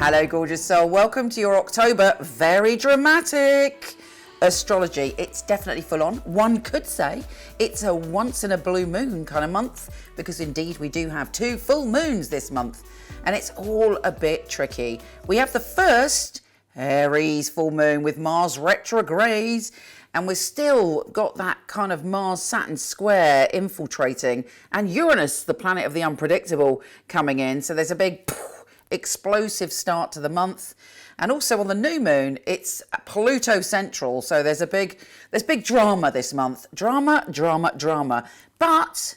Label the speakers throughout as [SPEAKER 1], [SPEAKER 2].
[SPEAKER 1] Hello, gorgeous soul. Welcome to your October very dramatic astrology. It's definitely full on. One could say it's a once in a blue moon kind of month, because indeed we do have 2 full moons this month, and it's all a bit tricky. We have the first Aries full moon with Mars retrograde, and we've still got that kind of Mars-Saturn square infiltrating, and Uranus, the planet of the unpredictable, coming in. So there's a big explosive start to the month. And also on the new moon, it's Pluto central, so there's big drama this month. Drama. But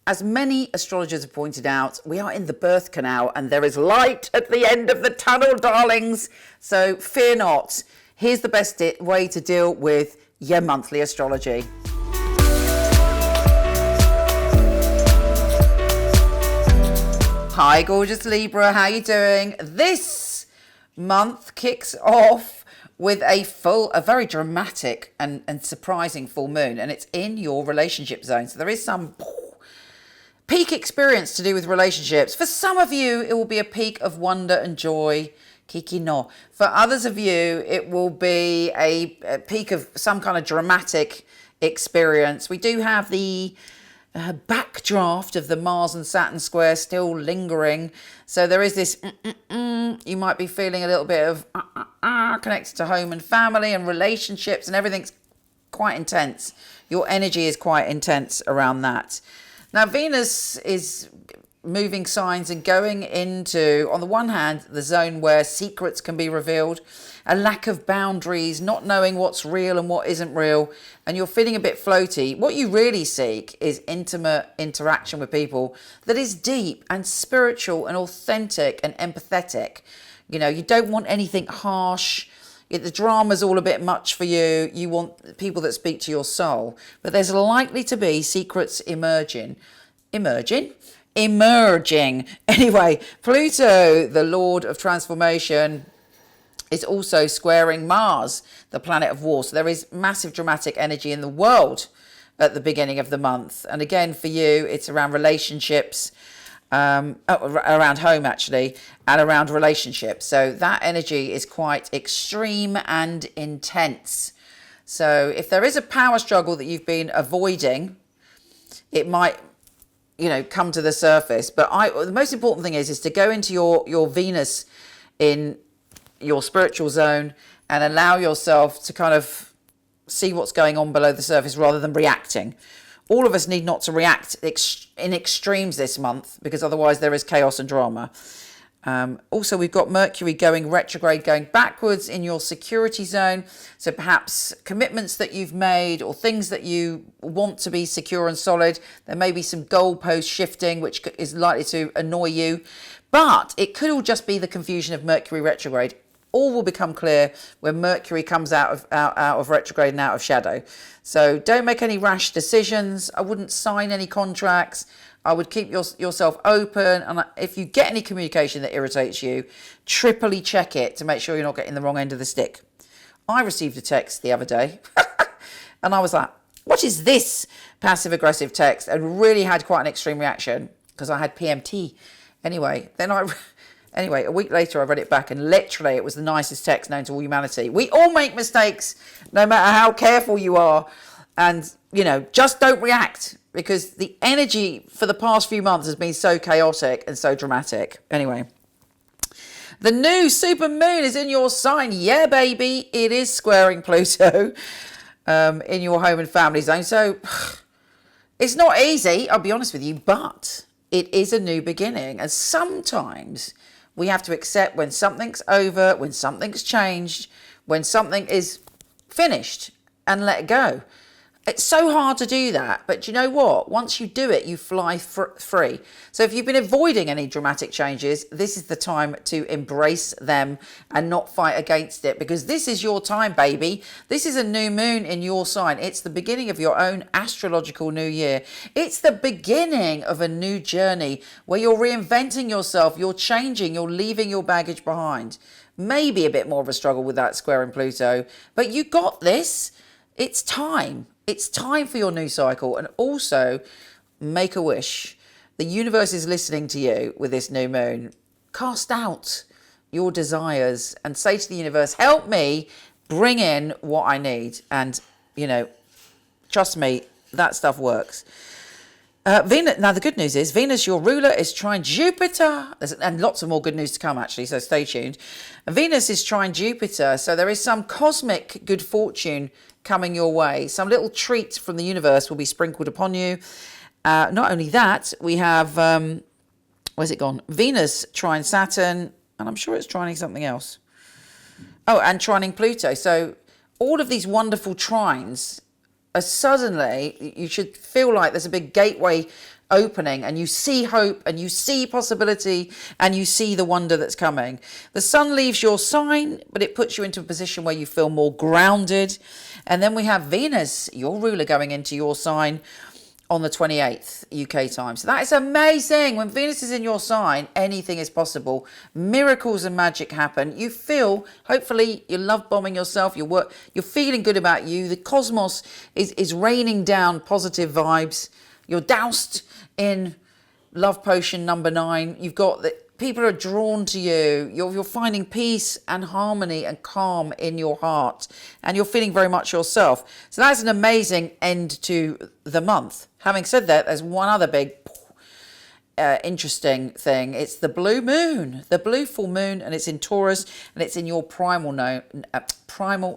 [SPEAKER 1] as many astrologers have pointed out, we are in the birth canal and there is light at the end of the tunnel, darlings. So fear not. Here's the best way to deal with your monthly astrology. Hi, gorgeous Libra. How you doing? This month kicks off with a very dramatic and surprising full moon, and it's in your relationship zone. So there is some peak experience to do with relationships. For some of you, it will be a peak of wonder and joy. Kiki no. For others of you, it will be a peak of some kind of dramatic experience. We do have the backdraft of the Mars and Saturn square still lingering. So there is this, you might be feeling a little bit of connected to home and family and relationships, and everything's quite intense. Your energy is quite intense around that. Now, Venus is moving signs and going into, on the one hand, the zone where secrets can be revealed, a lack of boundaries, not knowing what's real and what isn't real, and you're feeling a bit floaty. What you really seek is intimate interaction with people that is deep and spiritual and authentic and empathetic. You know, you don't want anything harsh. The drama's all a bit much for you. You want people that speak to your soul. But there's likely to be secrets emerging. Anyway, Pluto, the Lord of Transformation, is also squaring Mars, the planet of war. So there is massive dramatic energy in the world at the beginning of the month. And again, for you, it's around relationships, around home actually, and around relationships. So that energy is quite extreme and intense. So if there is a power struggle that you've been avoiding, it might, come to the surface. But the most important thing is to go into your Venus in your spiritual zone and allow yourself to kind of see what's going on below the surface rather than reacting. All of us need not to react in extremes this month, because otherwise there is chaos and drama. Also, we've got Mercury going retrograde, going backwards in your security zone. So perhaps commitments that you've made or things that you want to be secure and solid. There may be some goalpost shifting, which is likely to annoy you. But it could all just be the confusion of Mercury retrograde. All will become clear when Mercury comes out of retrograde and out of shadow. So don't make any rash decisions. I wouldn't sign any contracts. I would keep yourself open. And if you get any communication that irritates you, triply check it to make sure you're not getting the wrong end of the stick. I received a text the other day and I was like, what is this passive aggressive text? And really had quite an extreme reaction because I had PMT. Anyway, a week later, I read it back, and literally it was the nicest text known to all humanity. We all make mistakes, no matter how careful you are. And, just don't react, because the energy for the past few months has been so chaotic and so dramatic. Anyway, the new supermoon is in your sign. Yeah, baby, it is squaring Pluto in your home and family zone. So it's not easy, I'll be honest with you, but it is a new beginning. And sometimes we have to accept when something's over, when something's changed, when something is finished, and let go. It's so hard to do that, but you know what? Once you do it, you fly free. So if you've been avoiding any dramatic changes, this is the time to embrace them and not fight against it, because this is your time, baby. This is a new moon in your sign. It's the beginning of your own astrological new year. It's the beginning of a new journey where you're reinventing yourself, you're changing, you're leaving your baggage behind. Maybe a bit more of a struggle with that square in Pluto, but you got this. It's time. It's time for your new cycle. And also, make a wish. The universe is listening to you with this new moon. Cast out your desires and say to the universe, help me bring in what I need. And, you know, trust me, that stuff works. Venus. Now, the good news is Venus, your ruler, is trine Jupiter. And lots of more good news to come, actually, so stay tuned. Venus is trine Jupiter, so there is some cosmic good fortune coming your way. Some little treat from the universe will be sprinkled upon you. Not only that, we have, where's it gone? Venus trine Saturn, and I'm sure it's trining something else. Oh, and trining Pluto. So all of these wonderful trines, suddenly you should feel like there's a big gateway opening and you see hope and you see possibility and you see the wonder that's coming. The sun leaves your sign, but it puts you into a position where you feel more grounded. And then we have Venus, your ruler, going into your sign on the 28th UK time. So that is amazing. When Venus is in your sign, anything is possible. Miracles and magic happen. You feel, hopefully, you're love bombing yourself. You're feeling good about you. The cosmos is raining down positive vibes. You're doused in love potion number 9. You've got the people are drawn to you. You're finding peace and harmony and calm in your heart, and you're feeling very much yourself. So that's an amazing end to the month. Having said that, there's one other big interesting thing. It's the blue moon, the blue full moon, and it's in Taurus, and it's in your primal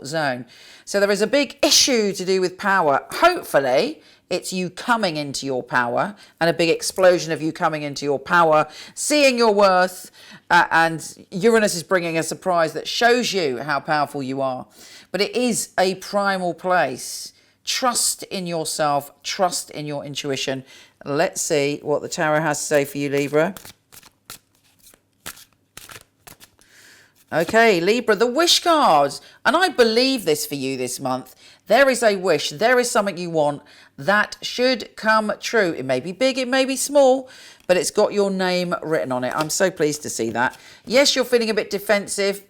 [SPEAKER 1] zone. So there is a big issue to do with power. Hopefully, it's you coming into your power, and a big explosion of you coming into your power, seeing your worth, and Uranus is bringing a surprise that shows you how powerful you are. But it is a primal place. Trust in yourself, trust in your intuition. Let's see what the tarot has to say for you, Libra. Okay, Libra, the wish cards. And I believe this for you this month. There is a wish, there is something you want that should come true. It may be big, it may be small, but it's got your name written on it. I'm so pleased to see that. Yes, you're feeling a bit defensive.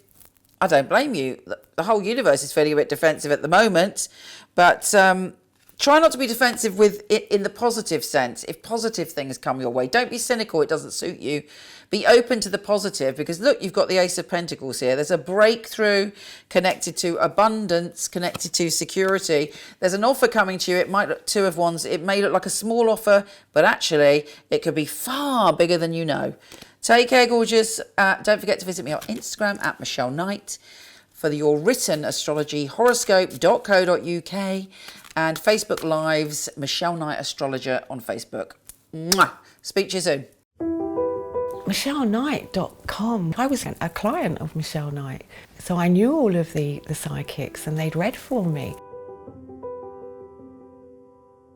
[SPEAKER 1] I don't blame you. The whole universe is feeling a bit defensive at the moment, but try not to be defensive with it in the positive sense. If positive things come your way, don't be cynical. It doesn't suit you. Be open to the positive, because look, you've got the Ace of Pentacles here. There's a breakthrough connected to abundance, connected to security. There's an offer coming to you. It might look Two of Wands. It may look like a small offer, but actually it could be far bigger than you know. Take care, gorgeous. Don't forget to visit me on Instagram at Michele Knight for your written astrology, horoscope.co.uk, and Facebook Lives, Michele Knight Astrologer on Facebook. Mwah! Speak to you soon.
[SPEAKER 2] MicheleKnight.com. I was a client of Michele Knight, so I knew all of the psychics and they'd read for me.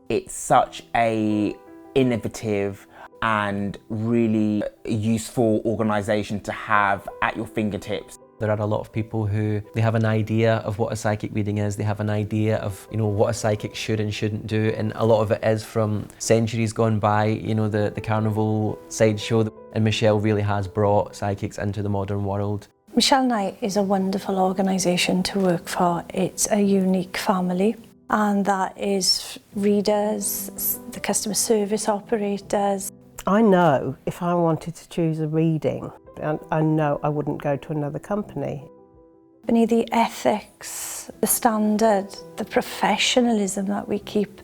[SPEAKER 3] It's such a innovative and really useful organisation to have at your fingertips.
[SPEAKER 4] There are a lot of people who they have an idea of what a psychic reading is, they have an idea of, you know, what a psychic should and shouldn't do, and a lot of it is from centuries gone by, you know, the carnival sideshow, and Michele really has brought psychics into the modern world.
[SPEAKER 5] Michele Knight is a wonderful organisation to work for. It's a unique family, and that is readers, the customer service operators.
[SPEAKER 6] I know if I wanted to choose a reading, I know I wouldn't go to another company.
[SPEAKER 5] The ethics, the standard, the professionalism that we keep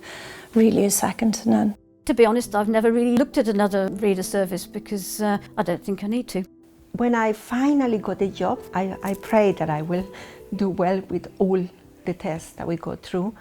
[SPEAKER 5] really is second to none.
[SPEAKER 7] To be honest, I've never really looked at another reader service because I don't think I need to.
[SPEAKER 8] When I finally got a job, I prayed that I will do well with all the tests that we go through.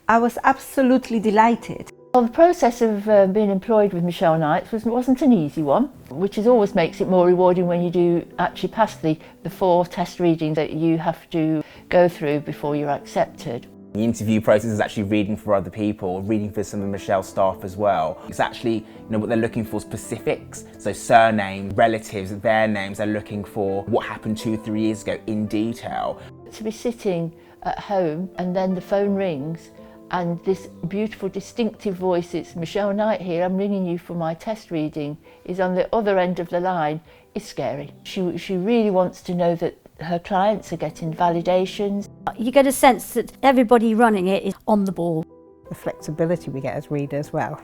[SPEAKER 8] I was absolutely delighted.
[SPEAKER 9] Well, the process of being employed with Michele Knight wasn't an easy one, which always makes it more rewarding when you do actually pass the 4 test readings that you have to go through before you're accepted.
[SPEAKER 3] The interview process is actually reading for other people, reading for some of Michelle's staff as well. It's actually, you know, what they're looking for, specifics, so surname, relatives, their names. They're looking for what happened 2 or 3 years ago in detail.
[SPEAKER 9] To be sitting at home and then the phone rings and this beautiful distinctive voice, it's Michele Knight here, I'm ringing you for my test reading, is on the other end of the line, is scary. She really wants to know that her clients are getting validations.
[SPEAKER 7] You get a sense that everybody running it is on the ball.
[SPEAKER 6] The flexibility we get as readers, well,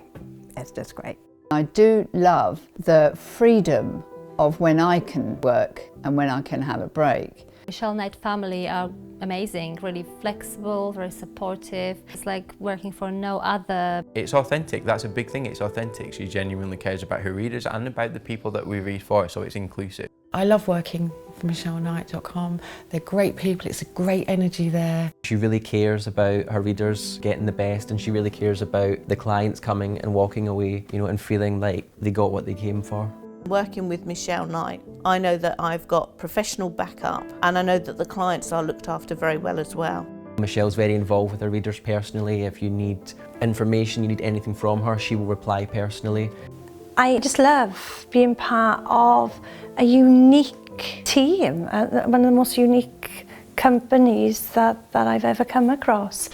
[SPEAKER 6] it's just great.
[SPEAKER 10] I do love the freedom of when I can work and when I can have a break.
[SPEAKER 11] Michele Knight family are amazing, really flexible, very supportive. It's like working for no other.
[SPEAKER 12] It's authentic, that's a big thing, it's authentic. She genuinely cares about her readers and about the people that we read for, so it's inclusive.
[SPEAKER 2] I love working for MichelleKnight.com. They're great people, it's a great energy there.
[SPEAKER 4] She really cares about her readers getting the best, and she really cares about the clients coming and walking away, you know, and feeling like they got what they came for.
[SPEAKER 13] Working with Michele Knight, I know that I've got professional backup, and I know that the clients are looked after very well as well.
[SPEAKER 4] Michelle's very involved with her readers personally. If you need information, you need anything from her, she will reply personally.
[SPEAKER 5] I just love being part of a unique team, one of the most unique companies that I've ever come across.